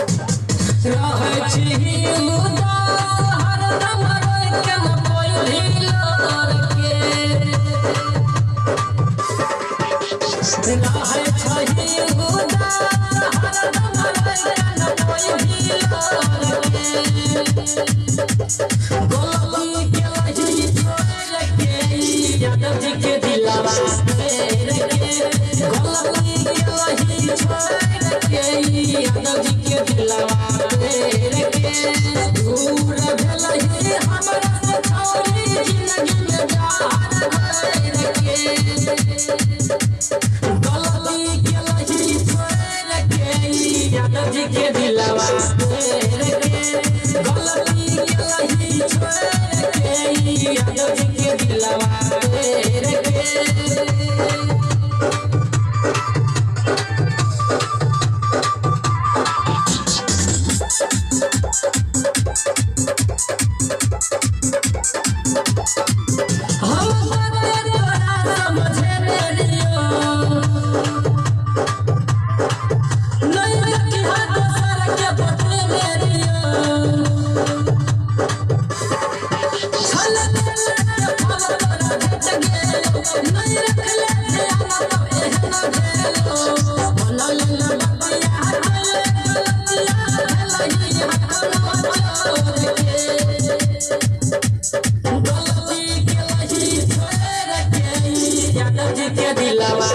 रहै छी उदास हरदम रोके न कोई लड़के रहै छी उदास हरदम रोके न कोई लड़के गोली के लही छोड़ के यादव जी के दिलवा फेर के गोली के लही छोड़ के यादव जी के दिलवा फेर के दूर भलही हमरा से छोड़ी जिंदगी में जहान भर के गोली के लही छोड़ के यादव जी के दिलवा फेर के गोली के लही छोड़ के यादव जी के दिलवा फेर के यादव जी के दिलवा